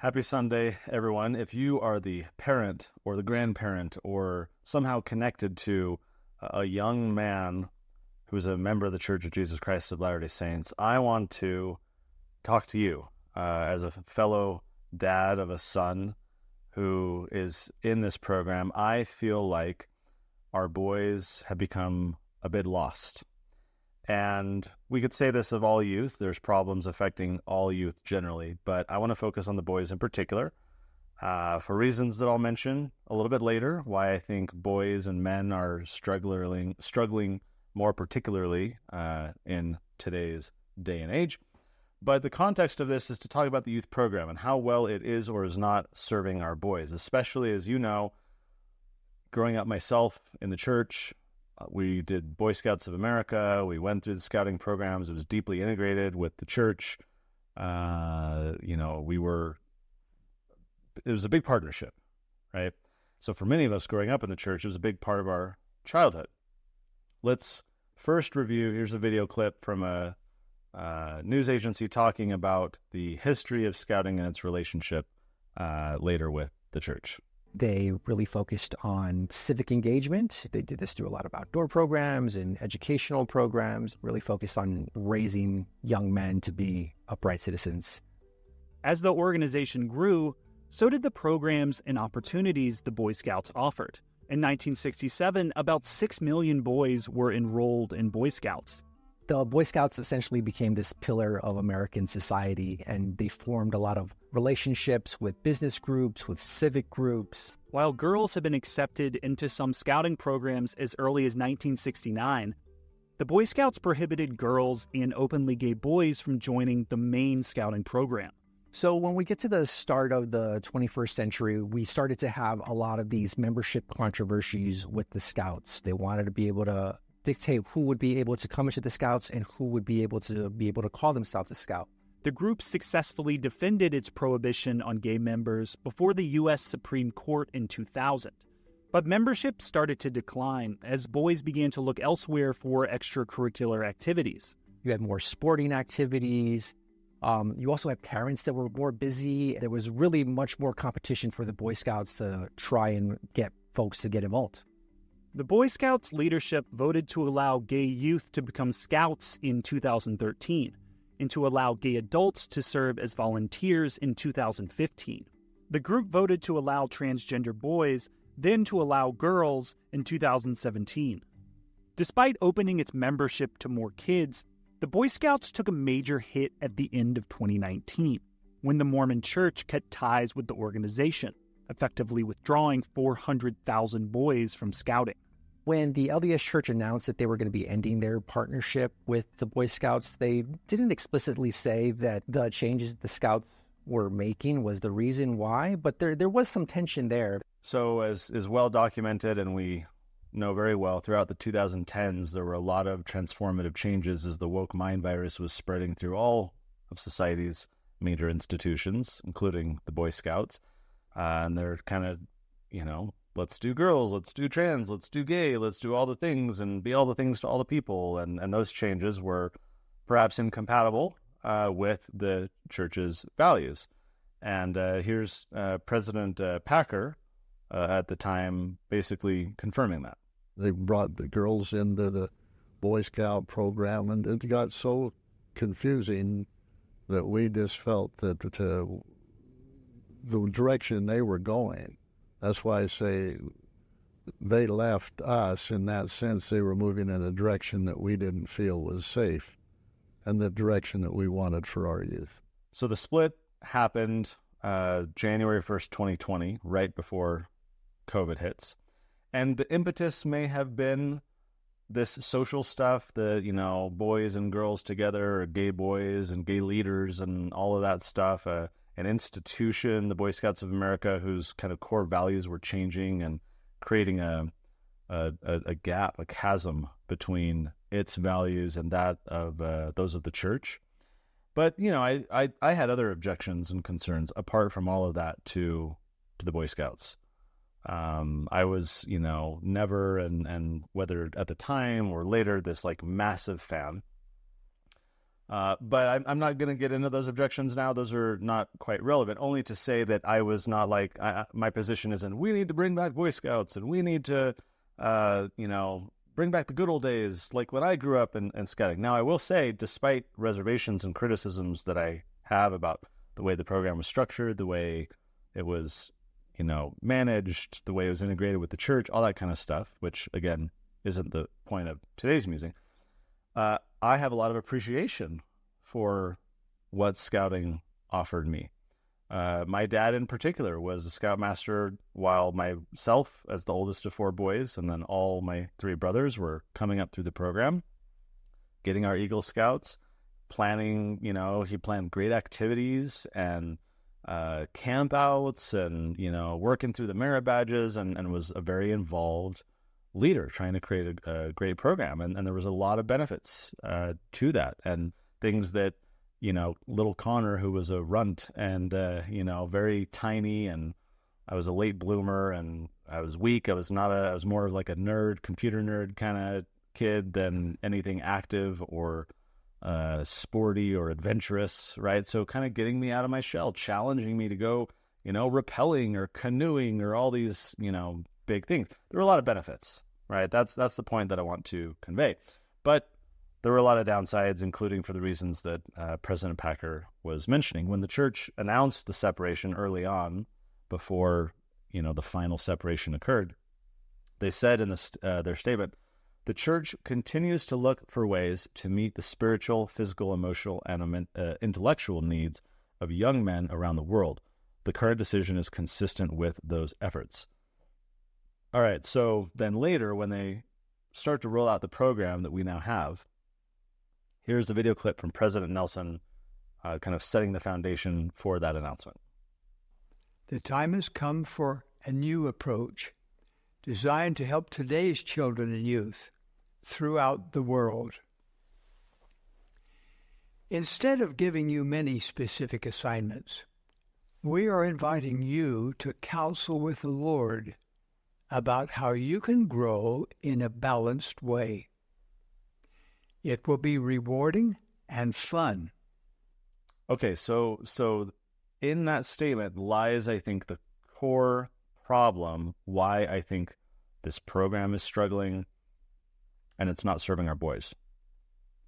Happy Sunday, everyone. If you are the parent or the grandparent or somehow connected to a young man who's a member of the Church of Jesus Christ of Latter-day Saints, I want to talk to you as a fellow dad of a son who is in this program. I feel like our boys have become a bit lost. And we could say this of all youth. There's problems affecting all youth generally, but I want to focus on the boys in particular for reasons that I'll mention a little bit later, why I think boys and men are struggling more particularly in today's day and age. But the context of this is to talk about the youth program and how well it is or is not serving our boys, especially as you know, growing up myself in the church. We did Boy Scouts of America. We went through the scouting programs. It was deeply integrated with the church. It was a big partnership, right? So for many of us growing up in the church, it was a big part of our childhood. Let's first review. Here's a video clip from a news agency talking about the history of scouting and its relationship later with the church. They really focused on civic engagement. They did this through a lot of outdoor programs and educational programs, really focused on raising young men to be upright citizens. As the organization grew, so did the programs and opportunities the Boy Scouts offered. In 1967, about 6 million boys were enrolled in Boy Scouts. The Boy Scouts essentially became this pillar of American society, and they formed a lot of relationships with business groups, with civic groups. While girls have been accepted into some scouting programs as early as 1969, the Boy Scouts prohibited girls and openly gay boys from joining the main scouting program. So when we get to the start of the 21st century, we started to have a lot of these membership controversies with the Scouts. They wanted to be able to dictate who would be able to come into the Scouts and who would be able to call themselves a Scout. The group successfully defended its prohibition on gay members before the U.S. Supreme Court in 2000. But membership started to decline as boys began to look elsewhere for extracurricular activities. You had more sporting activities. You also had parents that were more busy. There was really much more competition for the Boy Scouts to try and get folks to get involved. The Boy Scouts leadership voted to allow gay youth to become scouts in 2013 and to allow gay adults to serve as volunteers in 2015. The group voted to allow transgender boys, then to allow girls in 2017. Despite opening its membership to more kids, the Boy Scouts took a major hit at the end of 2019 when the Mormon Church cut ties with the organization, effectively withdrawing 400,000 boys from scouting. When the LDS Church announced that they were going to be ending their partnership with the Boy Scouts, they didn't explicitly say that the changes the Scouts were making was the reason why, but there was some tension there. So as is well documented, and we know very well, throughout the 2010s, there were a lot of transformative changes as the woke mind virus was spreading through all of society's major institutions, including the Boy Scouts. And they're kind of, let's do girls, let's do trans, let's do gay, let's do all the things and be all the things to all the people. And those changes were perhaps incompatible with the church's values. And here's President Packer at the time basically confirming that. They brought the girls into the Boy Scout program, and it got so confusing that we just felt that the direction they were going, that's why I say they left us in that sense. They were moving in a direction that we didn't feel was safe and the direction that we wanted for our youth. So the split happened January 1st, 2020, right before COVID hits. And the impetus may have been this social stuff, the, boys and girls together, or gay boys and gay leaders and all of that stuff, an institution, the Boy Scouts of America, whose kind of core values were changing and creating a gap, a chasm between its values and that of those of the church. But, I had other objections and concerns apart from all of that to the Boy Scouts. I was, never, and whether at the time or later, this massive fan. But I'm not going to get into those objections now. Those are not quite relevant, only to say that I was not like, my position isn't, we need to bring back Boy Scouts and we need to, bring back the good old days, like when I grew up in scouting. Now, I will say, despite reservations and criticisms that I have about the way the program was structured, the way it was, managed, the way it was integrated with the church, all that kind of stuff, which, again, isn't the point of today's music, I have a lot of appreciation for what scouting offered me. My dad in particular was a scoutmaster while myself, as the oldest of four boys, and then all my three brothers were coming up through the program, getting our Eagle Scouts, planning, he planned great activities and campouts and, working through the merit badges and was a very involved leader trying to create a great program. And there was a lot of benefits to that, and things that, little Connor, who was a runt and, very tiny, and I was a late bloomer and I was weak. I was more of like a nerd, computer nerd kind of kid than anything active or sporty or adventurous, right? So kind of getting me out of my shell, challenging me to go, rappelling or canoeing or all these, big things. There were a lot of benefits, right? That's the point that I want to convey. But there were a lot of downsides, including for the reasons that President Packer was mentioning. When the church announced the separation early on, before the final separation occurred, they said in their statement, "The church continues to look for ways to meet the spiritual, physical, emotional, and intellectual needs of young men around the world. The current decision is consistent with those efforts." All right, so then later, when they start to roll out the program that we now have, here's the video clip from President Nelson kind of setting the foundation for that announcement. The time has come for a new approach designed to help today's children and youth throughout the world. Instead of giving you many specific assignments, we are inviting you to counsel with the Lord about how you can grow in a balanced way. It will be rewarding and fun. Okay, so in that statement lies, I think, the core problem why I think this program is struggling and it's not serving our boys,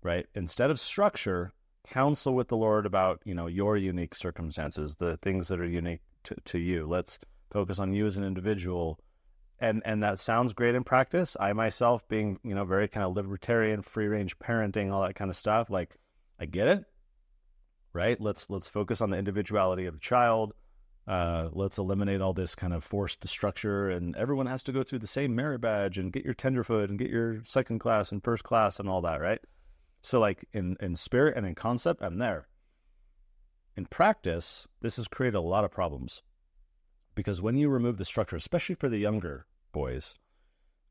right? Instead of structure, counsel with the Lord about, your unique circumstances, the things that are unique to you. Let's focus on you as an individual. And that sounds great in practice. I myself being, very kind of libertarian, free-range parenting, all that kind of stuff, like, I get it, right? Let's focus on the individuality of the child. Let's eliminate all this kind of forced structure, and everyone has to go through the same merit badge and get your tenderfoot and get your second class and first class and all that, right? So like in spirit and in concept, I'm there. In practice, this has created a lot of problems. Because when you remove the structure, especially for the younger boys,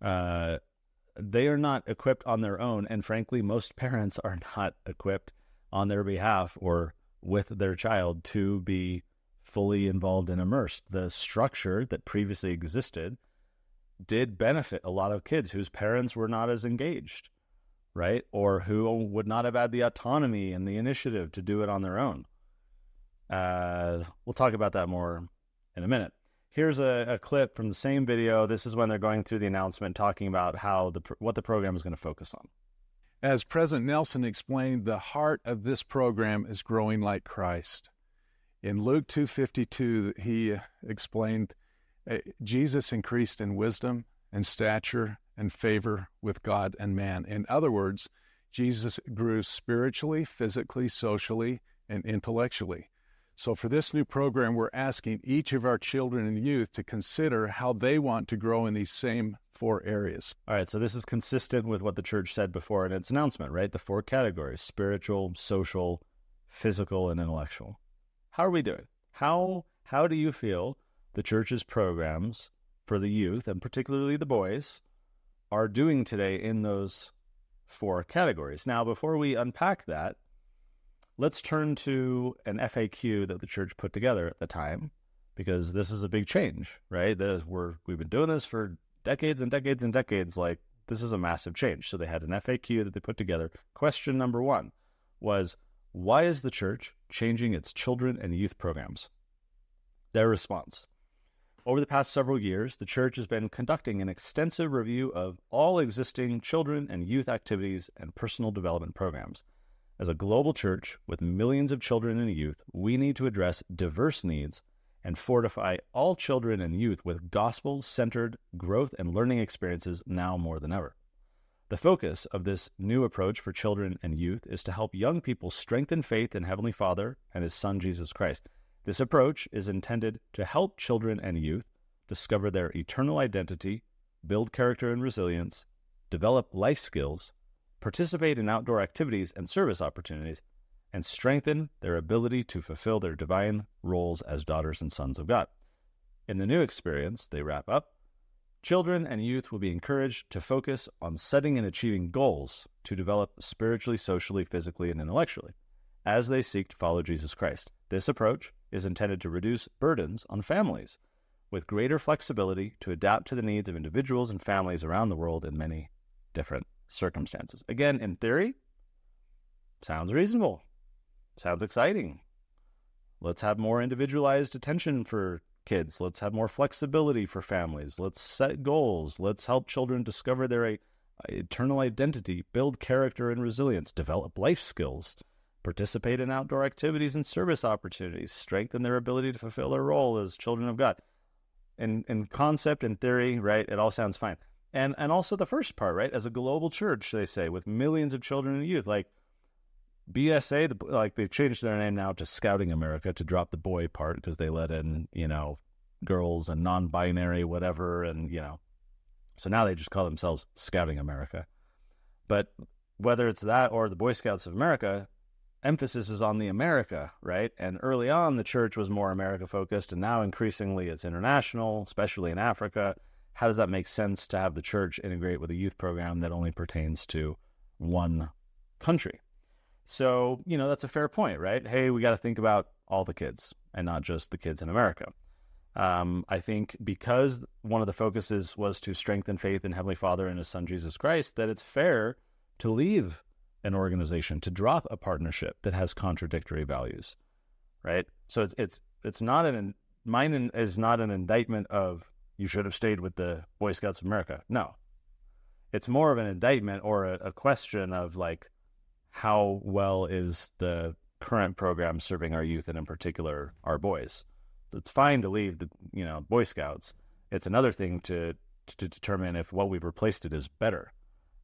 they are not equipped on their own. And frankly, most parents are not equipped on their behalf or with their child to be fully involved and immersed. The structure that previously existed did benefit a lot of kids whose parents were not as engaged, right? Or who would not have had the autonomy and the initiative to do it on their own. We'll talk about that more in a minute. Here's a clip from the same video. This is when they're going through the announcement, talking about how what the program is going to focus on. As President Nelson explained, the heart of this program is growing like Christ. In Luke 2:52, he explained, Jesus increased in wisdom and stature and favor with God and man. In other words, Jesus grew spiritually, physically, socially, and intellectually. So for this new program, we're asking each of our children and youth to consider how they want to grow in these same four areas. All right, so this is consistent with what the church said before in its announcement, right? The four categories: spiritual, social, physical, and intellectual. How are we doing? How do you feel the church's programs for the youth, and particularly the boys, are doing today in those four categories? Now, before we unpack that, let's turn to an FAQ that the church put together at the time, because this is a big change, right? We've been doing this for decades and decades and decades. Like, this is a massive change. So they had an FAQ that they put together. Question number 1, was, why is the church changing its children and youth programs? Their response: over the past several years, the church has been conducting an extensive review of all existing children and youth activities and personal development programs. As a global church with millions of children and youth, we need to address diverse needs and fortify all children and youth with gospel-centered growth and learning experiences now more than ever. The focus of this new approach for children and youth is to help young people strengthen faith in Heavenly Father and His Son, Jesus Christ. This approach is intended to help children and youth discover their eternal identity, build character and resilience, develop life skills, participate in outdoor activities and service opportunities, and strengthen their ability to fulfill their divine roles as daughters and sons of God. In the new experience, they wrap up, children and youth will be encouraged to focus on setting and achieving goals to develop spiritually, socially, physically, and intellectually as they seek to follow Jesus Christ. This approach is intended to reduce burdens on families with greater flexibility to adapt to the needs of individuals and families around the world in many different circumstances. Again, in theory, sounds reasonable, sounds exciting. Let's have more individualized attention for kids. Let's have more flexibility for families. Let's set goals. Let's help children discover their eternal identity, build character and resilience, develop life skills, participate in outdoor activities and service opportunities, strengthen their ability to fulfill their role as children of God. In concept and theory, right, it all sounds fine. And also the first part, right, as a global church, they say, with millions of children and youth, like BSA, like they've changed their name now to Scouting America to drop the boy part because they let in, girls and non-binary, whatever, and, so now they just call themselves Scouting America. But whether it's that or the Boy Scouts of America, emphasis is on the America, right? And early on, the church was more America-focused, and now increasingly it's international, especially in Africa. How does that make sense to have the church integrate with a youth program that only pertains to one country? So, that's a fair point, right? Hey, we got to think about all the kids and not just the kids in America. I think because one of the focuses was to strengthen faith in Heavenly Father and His Son, Jesus Christ, that it's fair to leave an organization, to drop a partnership that has contradictory values, right? So it's not mine is not an indictment of you should have stayed with the Boy Scouts of America. No, it's more of an indictment or a question of like, how well is the current program serving our youth and in particular our boys? So it's fine to leave the Boy Scouts. It's another thing to determine if what we've replaced it is better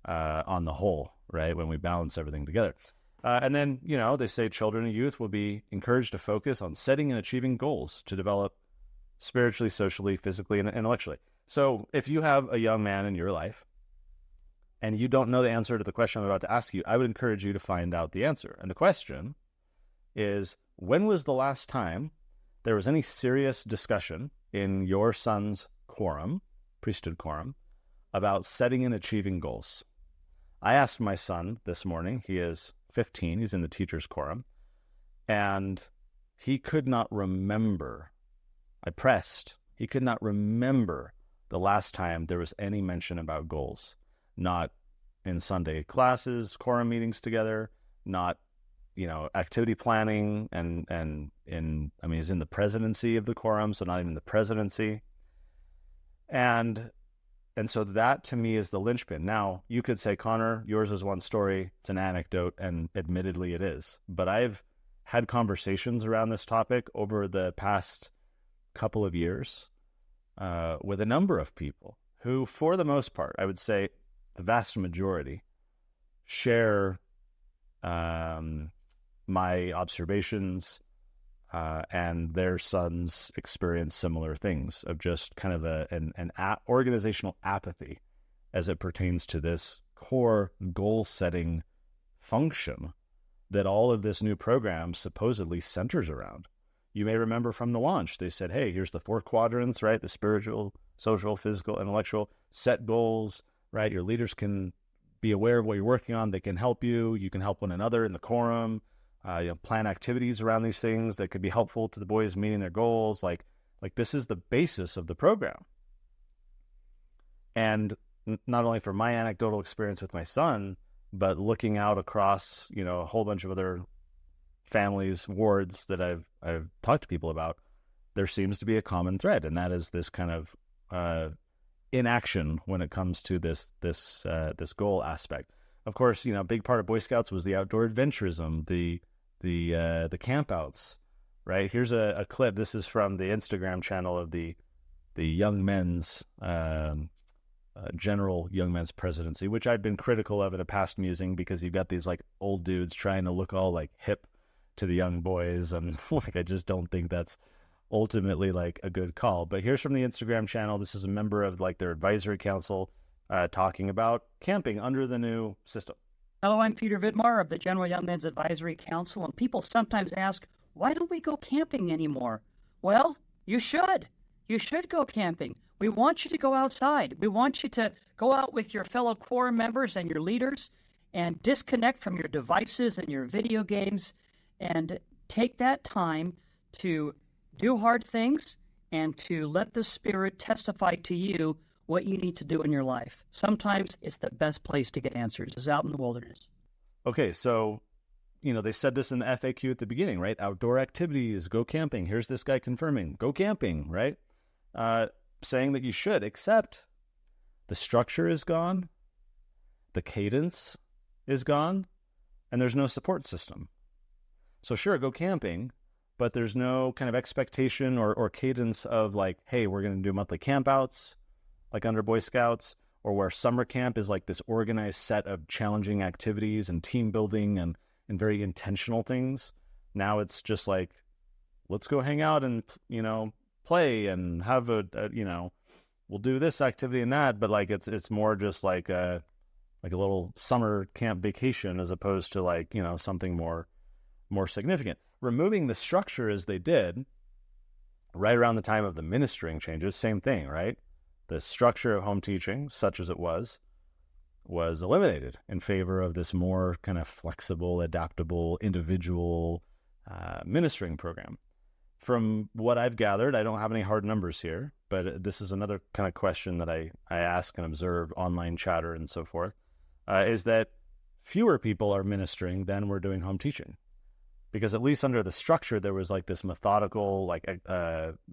on the whole, right? When we balance everything together. And then, they say children and youth will be encouraged to focus on setting and achieving goals to develop spiritually, socially, physically, and intellectually. So if you have a young man in your life and you don't know the answer to the question I'm about to ask you, I would encourage you to find out the answer. And the question is, when was the last time there was any serious discussion in your son's quorum, priesthood quorum, about setting and achieving goals? I asked my son this morning, he is 15, he's in the teacher's quorum, and he could not remember. I pressed. He could not remember the last time there was any mention about goals. Not in Sunday classes, quorum meetings together, not, activity planning, he's in the presidency of the quorum, so not even the presidency. And so that to me is the linchpin. Now, you could say, Connor, yours is one story, it's an anecdote, and admittedly it is. But I've had conversations around this topic over the past couple of years with a number of people who, for the most part, I would say the vast majority, share my observations and their sons experience similar things of just kind of an organizational apathy as it pertains to this core goal-setting function that all of this new program supposedly centers around. You may remember from the launch, they said, hey, here's the 4 quadrants, right? The spiritual, social, physical, intellectual, set goals, right? Your leaders can be aware of what you're working on. They can help you. You can help one another in the quorum. Plan activities around these things that could be helpful to the boys meeting their goals. Like this is the basis of the program. And not only from my anecdotal experience with my son, but looking out across, a whole bunch of other families, wards that I've talked to people about, there seems to be a common thread, and that is this kind of inaction when it comes to this goal aspect. Of course, a big part of Boy Scouts was the outdoor adventurism, the campouts. Right, here's a clip. This is from the Instagram channel of the Young Men's General Young Men's Presidency, which I've been critical of in a past musing, because you've got these like old dudes trying to look all like hip to the young boys, and like I just don't think that's ultimately like a good call. But here's from the Instagram channel. This is a member of like their advisory council talking about camping under the new system. Hello, I'm Peter Vidmar of the General Young Men's Advisory Council, and people sometimes ask, why don't we go camping anymore? Well, you should. You should go camping. We want you to go outside. We want you to go out with your fellow quorum members and your leaders and disconnect from your devices and your video games and take that time to do hard things and to let the Spirit testify to you what you need to do in your life. Sometimes it's the best place to get answers is out in the wilderness. Okay, so they said this in the FAQ at the beginning, right? Outdoor activities, go camping. Here's this guy confirming, go camping, right? Saying that you should, except the structure is gone, the cadence is gone, and there's no support system. So sure, go camping, but there's no kind of expectation or cadence of like, hey, we're going to do monthly campouts, like under Boy Scouts, or where summer camp is like this organized set of challenging activities and team building and very intentional things. Now it's just like, let's go hang out and, play and have we'll do this activity and that, but like it's more just like a little summer camp vacation as opposed to like, something more significant. Removing the structure as they did right around the time of the ministering changes, same thing, right? The structure of home teaching, such as it was eliminated in favor of this more kind of flexible, adaptable, individual ministering program. From what I've gathered, I don't have any hard numbers here, but this is another kind of question that I ask and observe online chatter and so forth, is that fewer people are ministering than we're doing home teaching. Because at least under the structure, there was like this methodical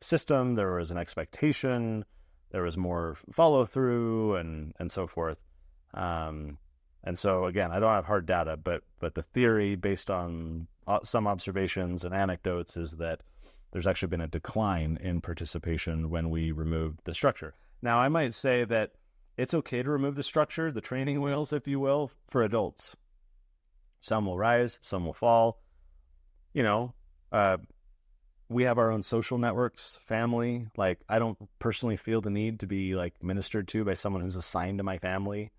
system, there was an expectation, there was more follow through and so forth. And so again, I don't have hard data, but the theory based on some observations and anecdotes is that there's actually been a decline in participation when we removed the structure. Now, I might say that it's okay to remove the structure, the training wheels, if you will, for adults. Some will rise, some will fall. We have our own social networks, family. Like, I don't personally feel the need to be like ministered to by someone who's assigned to my family,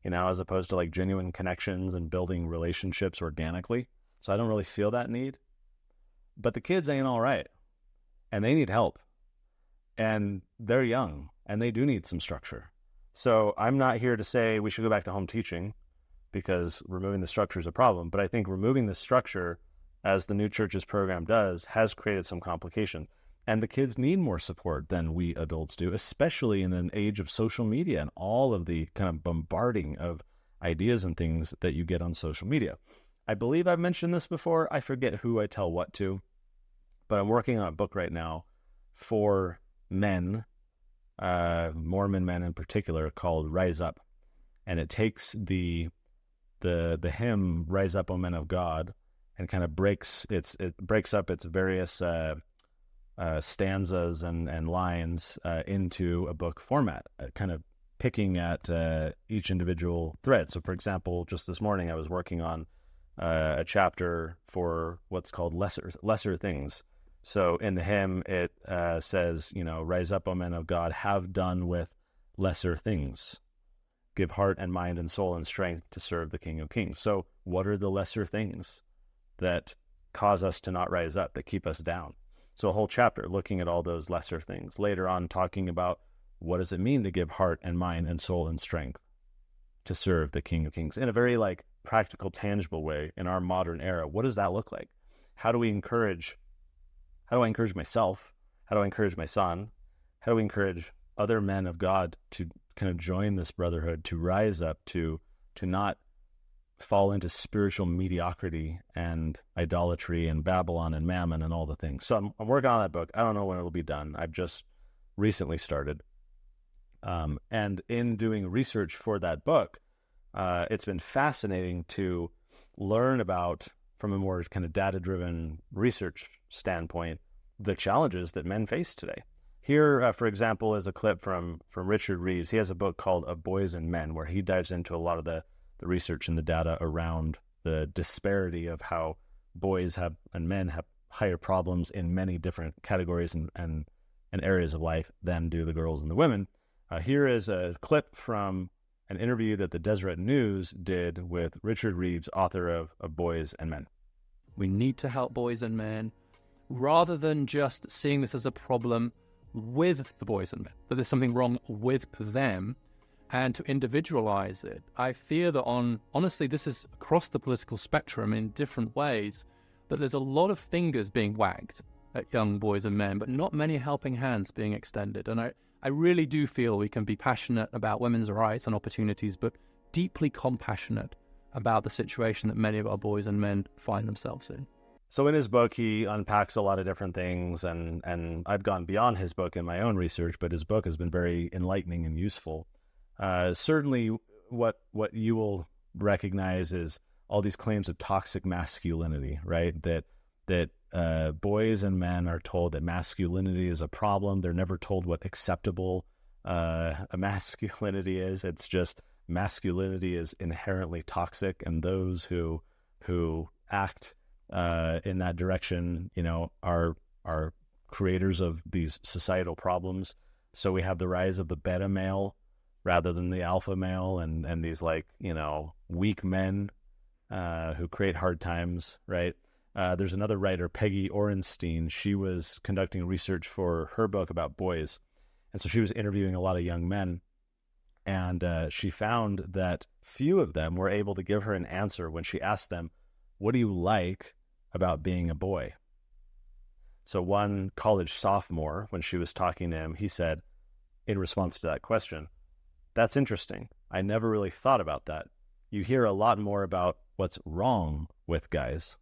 as opposed to like genuine connections and building relationships organically. So I don't really feel that need. But the kids ain't all right, and they need help, and they're young, and they do need some structure. So I'm not here to say we should go back to home teaching because removing the structure is a problem, but I think removing the structure, as the New Churches program does, has created some complications. And the kids need more support than we adults do, especially in an age of social media and all of the kind of bombarding of ideas and things that you get on social media. I believe I've mentioned this before. I forget who I tell what to, but I'm working on a book right now for men, Mormon men in particular, called Rise Up. And it takes the hymn, Rise Up, O Men of God, and kind of breaks up its various stanzas and lines into a book format, kind of picking at each individual thread. So, for example, just this morning I was working on a chapter for what's called lesser things. So in the hymn, it says, rise up, O men of God, have done with lesser things. Give heart and mind and soul and strength to serve the King of Kings. So what are the lesser things that cause us to not rise up, that keep us down? So a whole chapter looking at all those lesser things. Later on, talking about what does it mean to give heart and mind and soul and strength to serve the King of Kings in a very practical, tangible way in our modern era. What does that look like? How do I encourage myself? How do I encourage my son? How do we encourage other men of God to kind of join this brotherhood, to rise up, to not fall into spiritual mediocrity and idolatry and Babylon and Mammon and all the things. So I'm working on that book. I don't know when it'll be done. I've just recently started. And in doing research for that book, it's been fascinating to learn about, from a more kind of data-driven research standpoint, the challenges that men face today. Here, for example, is a clip from Richard Reeves. He has a book called Of Boys and Men, where he dives into a lot of the research and the data around the disparity of how boys have and men have higher problems in many different categories and areas of life than do the girls and the women. Here is a clip from an interview that the Deseret News did with Richard Reeves, author of Boys and Men. We need to help boys and men rather than just seeing this as a problem with the boys and men, that there's something wrong with them, and to individualize it. I fear that honestly, this is across the political spectrum in different ways, that there's a lot of fingers being wagged at young boys and men, but not many helping hands being extended. And I really do feel we can be passionate about women's rights and opportunities, but deeply compassionate about the situation that many of our boys and men find themselves in. So in his book, he unpacks a lot of different things, and I've gone beyond his book in my own research, but his book has been very enlightening and useful. Certainly what you will recognize is all these claims of toxic masculinity, right? That boys and men are told that masculinity is a problem. They're never told what acceptable a masculinity is. It's just masculinity is inherently toxic, and those who act in that direction, are creators of these societal problems. So we have the rise of the beta male rather than the alpha male, and these weak men who create hard times, right? There's another writer, Peggy Orenstein. She was conducting research for her book about boys, and so she was interviewing a lot of young men, and she found that few of them were able to give her an answer when she asked them, "What do you like about being a boy?" So one college sophomore, when she was talking to him, he said, in response to that question, "That's interesting. I never really thought about that. You hear a lot more about what's wrong with guys."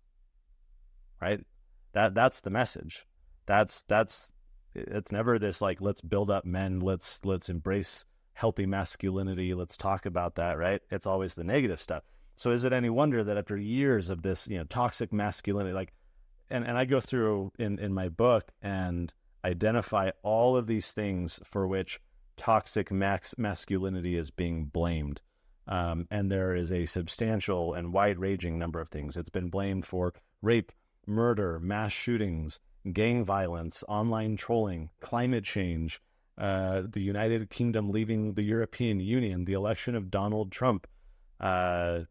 Right? That's the message. It's never this let's build up men, let's embrace healthy masculinity, let's talk about that, right? It's always the negative stuff. So is it any wonder that after years of this, toxic masculinity, and I go through in my book and identify all of these things for which toxic masculinity is being blamed. And there is a substantial and wide-ranging number of things. It's been blamed for rape, murder, mass shootings, gang violence, online trolling, climate change, the United Kingdom leaving the European Union, the election of Donald Trump. Here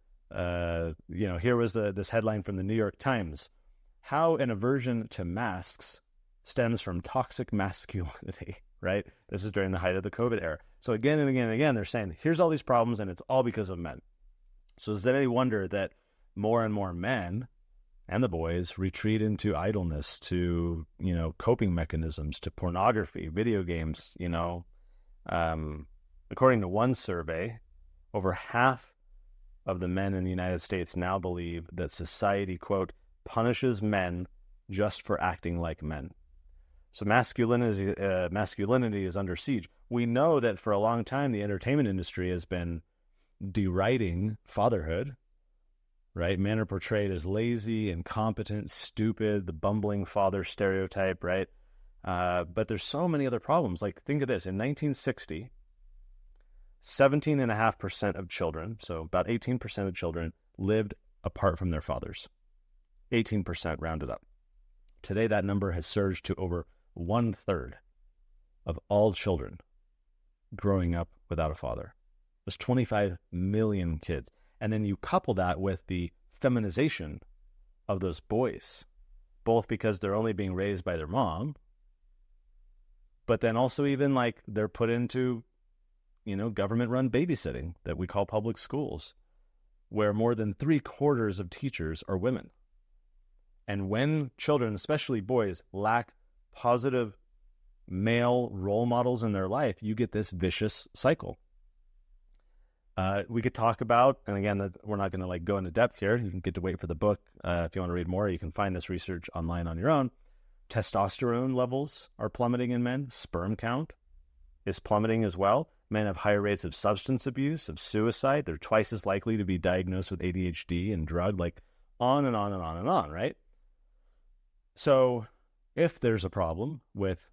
was this headline from the New York Times: "How an aversion to masks stems from toxic masculinity," right? This is during the height of the COVID era. So again and again and again, they're saying, here's all these problems, and it's all because of men. So is it any wonder that more and more men and the boys retreat into idleness, to, coping mechanisms, to pornography, video games, According to one survey, over half of the men in the United States now believe that society, quote, punishes men just for acting like men. So masculinity is under siege. We know that for a long time, the entertainment industry has been deriding fatherhood, right? Men are portrayed as lazy, incompetent, stupid, the bumbling father stereotype, right? But there's so many other problems. Think of this. In 1960, 17.5% of children, so about 18% of children, lived apart from their fathers. 18% rounded up. Today, that number has surged to over 1/3 of all children growing up without a father. There's 25 million kids. And then you couple that with the feminization of those boys, both because they're only being raised by their mom, but then also even they're put into, government-run babysitting that we call public schools, where more than 3/4 of teachers are women. And when children, especially boys, lack positive male role models in their life, you get this vicious cycle. We could talk about, and again, we're not going to like go into depth here. You can get to wait for the book. If you want to read more, you can find this research online on your own. Testosterone levels are plummeting in men. Sperm count is plummeting as well. Men have higher rates of substance abuse, of suicide. They're twice as likely to be diagnosed with ADHD and drug, like on and on and on and on, right? So if there's a problem with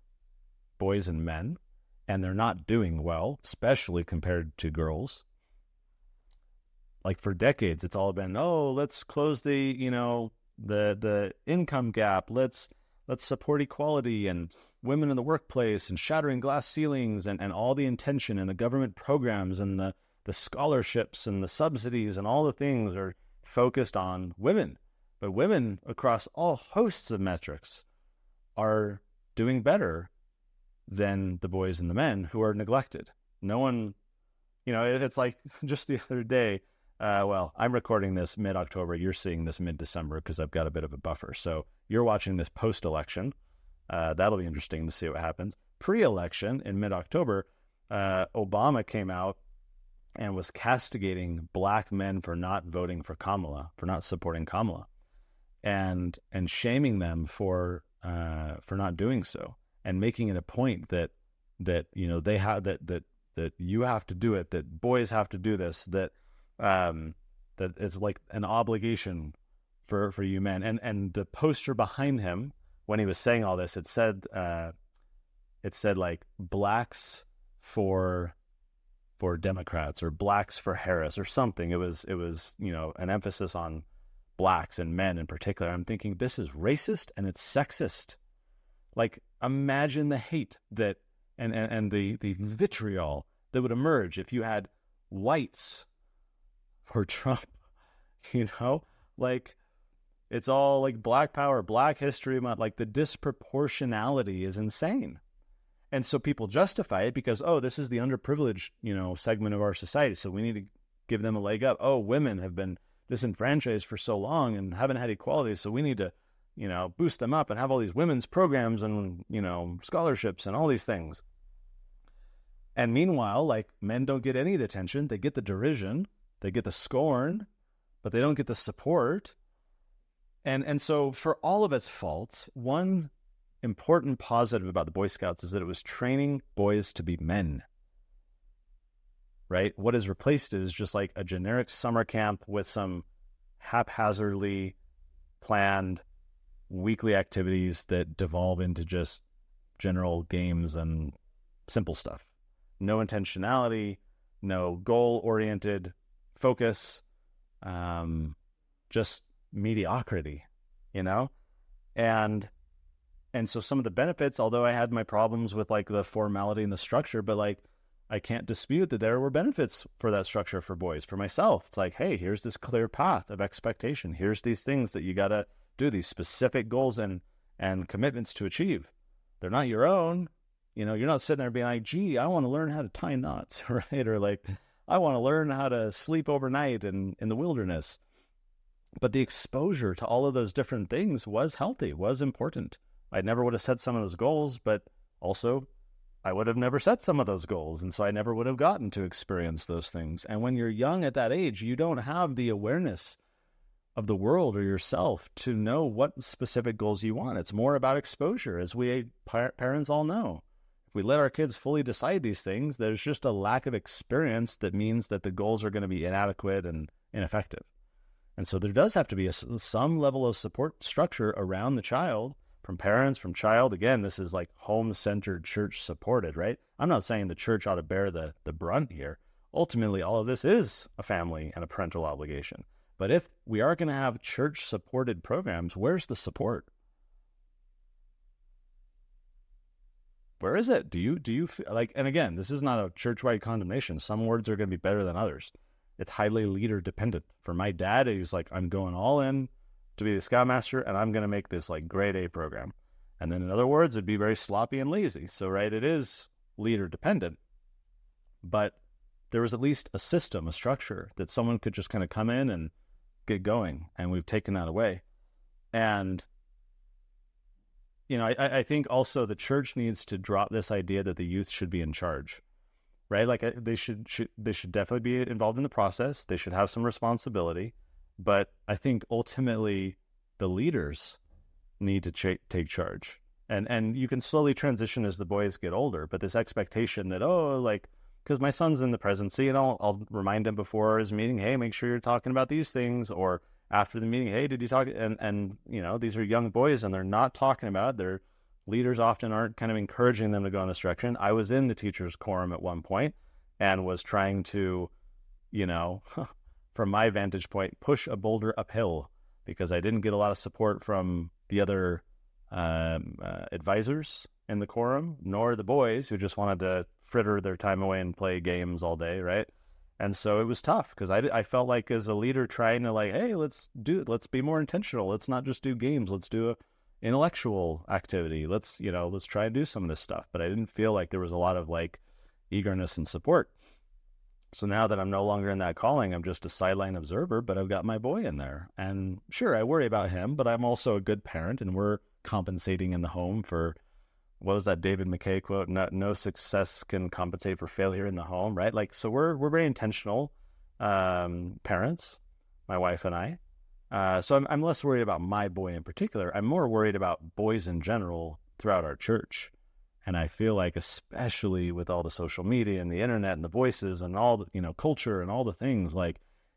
boys and men, and they're not doing well, especially compared to girls, like for decades, it's all been, oh, let's close the income gap. Let's support equality and women in the workplace and shattering glass ceilings and all the intention and the government programs and the scholarships and the subsidies and all the things are focused on women. But women across all hosts of metrics are doing better than the boys and the men who are neglected. No one, it's like just the other day, I'm recording this mid-October. You're seeing this mid-December because I've got a bit of a buffer. So you're watching this post-election. That'll be interesting to see what happens. Pre-election in mid-October, Obama came out and was castigating black men for not voting for Kamala, for not supporting Kamala, and shaming them for not doing so, and making it a point that they have that you have to do it, that boys have to do this, that it's like an obligation for you men. And the poster behind him when he was saying all this, it said like blacks for Democrats or blacks for Harris or something. It was an emphasis on blacks and men in particular. I'm thinking this is racist and it's sexist. Like imagine the hate that and the vitriol that would emerge if you had whites for Trump, like it's all like black power, black history month, like the disproportionality is insane. And so people justify it because, oh, this is the underprivileged, segment of our society. So we need to give them a leg up. Oh, women have been disenfranchised for so long and haven't had equality. So we need to, boost them up and have all these women's programs and, scholarships and all these things. And meanwhile, like men don't get any of the attention. They get the derision, they get the scorn, but they don't get the support. And so for all of its faults, one important positive about the Boy Scouts is that it was training boys to be men, right? What is replaced is just like a generic summer camp with some haphazardly planned weekly activities that devolve into just general games and simple stuff. No intentionality, no goal-oriented focus, just mediocrity, And so some of the benefits, although I had my problems with like the formality and the structure, but like I can't dispute that there were benefits for that structure for boys. For myself, it's like, hey, here's this clear path of expectation. Here's these things that you got to do, these specific goals and commitments to achieve. They're not your own. You're not sitting there being like, gee, I want to learn how to tie knots, right? Or like, I want to learn how to sleep overnight in the wilderness. But the exposure to all of those different things was healthy, was important. I never would have set some of those goals, but also I would have never set some of those goals. And so I never would have gotten to experience those things. And when you're young at that age, you don't have the awareness of the world or yourself to know what specific goals you want. It's more about exposure, as we parents all know. If we let our kids fully decide these things, there's just a lack of experience that means that the goals are going to be inadequate and ineffective. And so there does have to be some level of support structure around the child, from parents, from child. Again, this is like home-centered, church-supported, right? I'm not saying the church ought to bear the brunt here. Ultimately, all of this is a family and a parental obligation. But if we are going to have church-supported programs, where's the support? Where is it? Do you feel like, and again, this is not a church-wide condemnation. Some words are going to be better than others. It's highly leader-dependent. For my dad, he was like, I'm going all in to be the Scoutmaster, and I'm going to make this like grade A program. And then in other words, it'd be very sloppy and lazy. So, right, it is leader-dependent. But there was at least a system, a structure that someone could just kind of come in and get going, and we've taken that away. And I think also the church needs to drop this idea that the youth should be in charge, right? Like they should definitely be involved in the process. They should have some responsibility, but I think ultimately the leaders need to take charge. And you can slowly transition as the boys get older, but this expectation that, because my son's in the presidency, and I'll remind him before his meeting, hey, make sure you're talking about these things, or after the meeting, hey, did you talk? And these are young boys, and they're not talking about it. Their leaders often aren't kind of encouraging them to go in this direction. I was in the teachers' quorum at one point and was trying to, from my vantage point, push a boulder uphill because I didn't get a lot of support from the other advisors in the quorum, nor the boys who just wanted to fritter their time away and play games all day, right? And so it was tough because I felt like as a leader trying to hey, let's be more intentional. Let's not just do games. Let's do a intellectual activity. Let's try and do some of this stuff. But I didn't feel like there was a lot of eagerness and support. So now that I'm no longer in that calling, I'm just a sideline observer, but I've got my boy in there. And sure, I worry about him, but I'm also a good parent, and we're compensating in the home for, what was that David McKay quote? No success can compensate for failure in the home, right? So we're very intentional parents, my wife and I. So I'm less worried about my boy in particular. I'm more worried about boys in general throughout our church. And I feel like, especially with all the social media and the internet and the voices and all the, culture and all the things,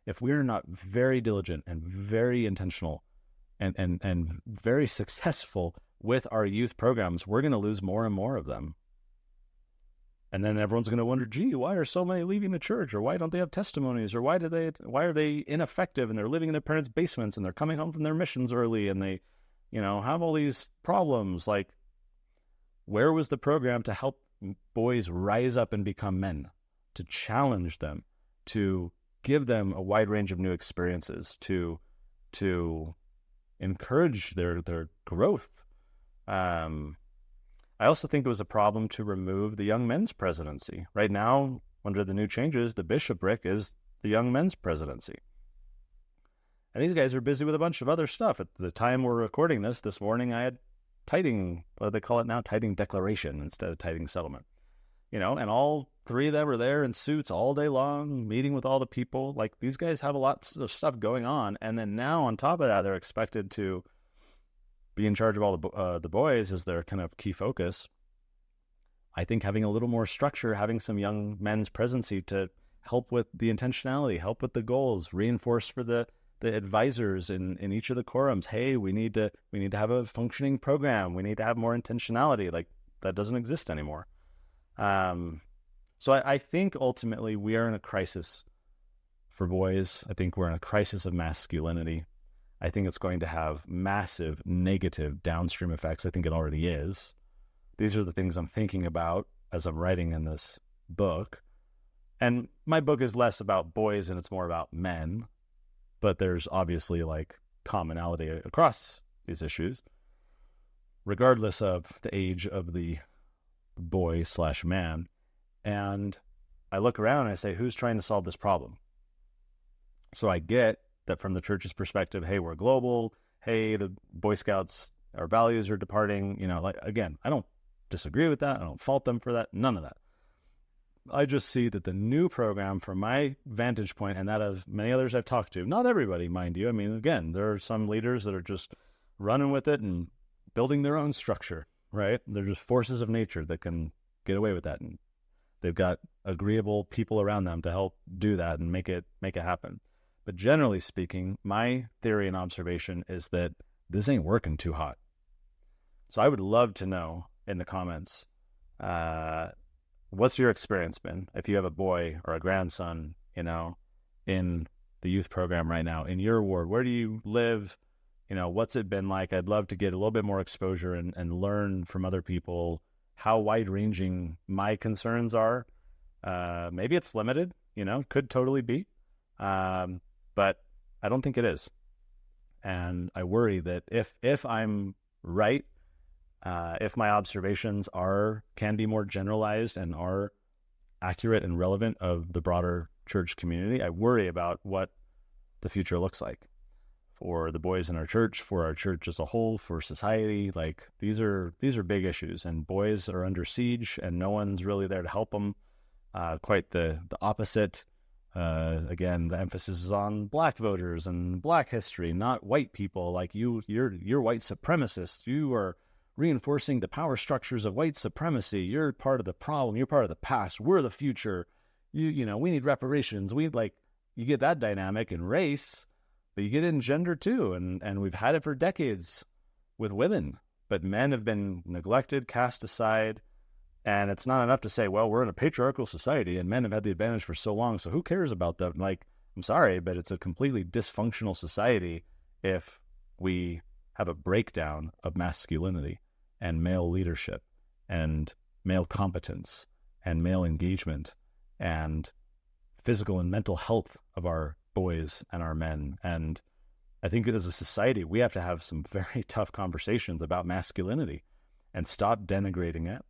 if we're not very diligent and very intentional and very successful with our youth programs, we're going to lose more and more of them. And then everyone's going to wonder, gee, why are so many leaving the church? Or why don't they have testimonies? Or why are they ineffective and they're living in their parents' basements and they're coming home from their missions early and they, have all these problems? Where was the program to help boys rise up and become men, to challenge them, to give them a wide range of new experiences, to encourage their growth? I also think it was a problem to remove the young men's presidency. Right now, under the new changes, the bishopric is the young men's presidency. And these guys are busy with a bunch of other stuff. At the time we're recording this morning, I had tithing, what do they call it now? Tithing declaration instead of tithing settlement. And all three of them are there in suits all day long, meeting with all the people. These guys have a lot of stuff going on. And then now on top of that, they're expected to be in charge of all the boys as their kind of key focus. I think having a little more structure, having some young men's presidency to help with the intentionality, help with the goals, reinforce for the advisors in each of the quorums, hey, we need to have a functioning program. We need to have more intentionality. That doesn't exist anymore. So I think ultimately we are in a crisis for boys. I think we're in a crisis of masculinity. I think it's going to have massive negative downstream effects. I think it already is. These are the things I'm thinking about as I'm writing in this book. And my book is less about boys and it's more about men. But there's obviously commonality across these issues, regardless of the age of the boy/man. And I look around and I say, who's trying to solve this problem? So I get that from the church's perspective, hey, we're global. Hey, the Boy Scouts, our values are departing. Again, I don't disagree with that. I don't fault them for that. None of that. I just see that the new program, from my vantage point and that of many others I've talked to, not everybody, mind you. I mean, again, there are some leaders that are just running with it and building their own structure, right? They're just forces of nature that can get away with that. And they've got agreeable people around them to help do that and make it happen. But generally speaking, my theory and observation is that this ain't working too hot. So I would love to know in the comments, what's your experience been? If you have a boy or a grandson, in the youth program right now, in your ward, where do you live? What's it been like? I'd love to get a little bit more exposure and learn from other people how wide-ranging my concerns are. Maybe it's limited, could totally be. But I don't think it is. And I worry that if I'm right, if my observations can be more generalized and are accurate and relevant of the broader church community, I worry about what the future looks like for the boys in our church, for our church as a whole, for society. These are big issues, and boys are under siege and no one's really there to help them. quite the opposite. Again, the emphasis is on black voters and black history, not white people. Like you're white supremacists. You are reinforcing the power structures of white supremacy. You're part of the problem. You're part of the past. We're the future. We need reparations. You get that dynamic in race, but you get it in gender too. And we've had it for decades with women, but men have been neglected, cast aside. And it's not enough to say, well, we're in a patriarchal society and men have had the advantage for so long, so who cares about them? Like, I'm sorry, but it's a completely dysfunctional society if we have a breakdown of masculinity and male leadership and male competence and male engagement and physical and mental health of our boys and our men. And I think as a society, we have to have some very tough conversations about masculinity and stop denigrating it.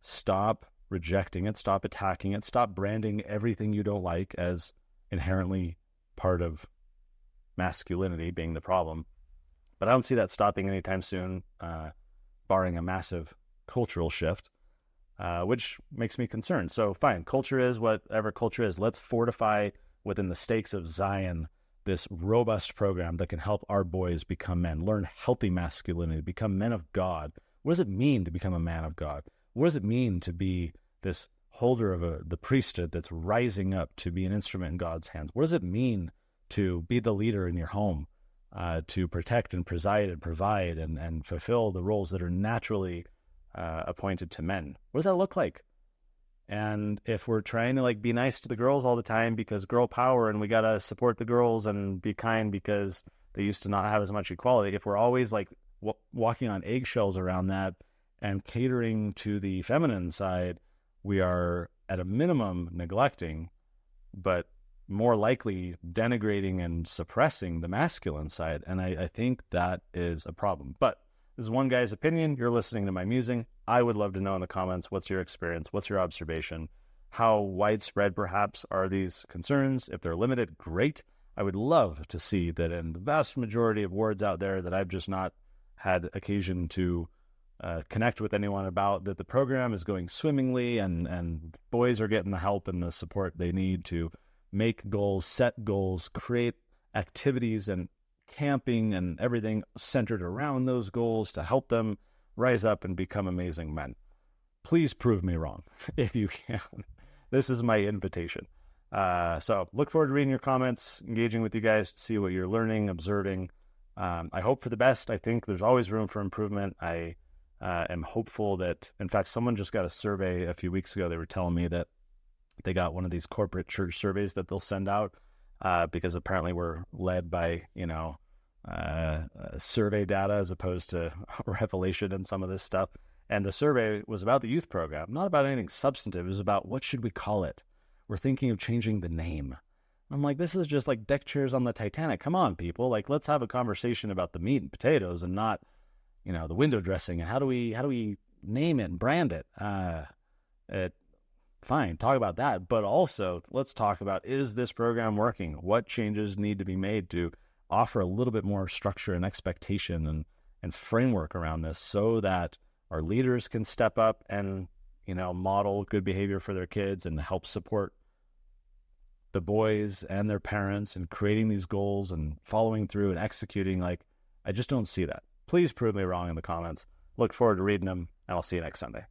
Stop rejecting it, stop attacking it, stop branding everything you don't like as inherently part of masculinity being the problem. But I don't see that stopping anytime soon, barring a massive cultural shift, which makes me concerned. So fine, culture is whatever culture is. Let's fortify within the stakes of Zion this robust program that can help our boys become men, learn healthy masculinity, become men of God. What does it mean to become a man of God? What does it mean to be this holder of the priesthood that's rising up to be an instrument in God's hands? What does it mean to be the leader in your home, to protect and preside and provide and fulfill the roles that are naturally appointed to men? What does that look like? And if we're trying to be nice to the girls all the time because girl power and we got to support the girls and be kind because they used to not have as much equality, if we're always walking on eggshells around that, and catering to the feminine side, we are at a minimum neglecting, but more likely denigrating and suppressing the masculine side. And I think that is a problem. But this is one guy's opinion. You're listening to my musing. I would love to know in the comments, what's your experience? What's your observation? How widespread perhaps are these concerns? If they're limited, great. I would love to see that in the vast majority of wards out there that I've just not had occasion to connect with anyone about, that the program is going swimmingly and boys are getting the help and the support they need to make goals, set goals, create activities and camping and everything centered around those goals to help them rise up and become amazing men. Please prove me wrong if you can. This is my invitation. So look forward to reading your comments, engaging with you guys to see what you're learning, observing. I hope for the best. I think there's always room for improvement. I am hopeful that, in fact, someone just got a survey a few weeks ago. They were telling me that they got one of these corporate church surveys that they'll send out because apparently we're led by, survey data as opposed to revelation and some of this stuff. And the survey was about the youth program, not about anything substantive. It was about what should we call it? We're thinking of changing the name. I'm like, this is just like deck chairs on the Titanic. Come on, people. Let's have a conversation about the meat and potatoes and not the window dressing, and how do we name it and brand it? Fine, talk about that, but also let's talk about, is this program working? What changes need to be made to offer a little bit more structure and expectation and framework around this so that our leaders can step up and, model good behavior for their kids and help support the boys and their parents and creating these goals and following through and executing. I just don't see that. Please prove me wrong in the comments. Look forward to reading them, and I'll see you next Sunday.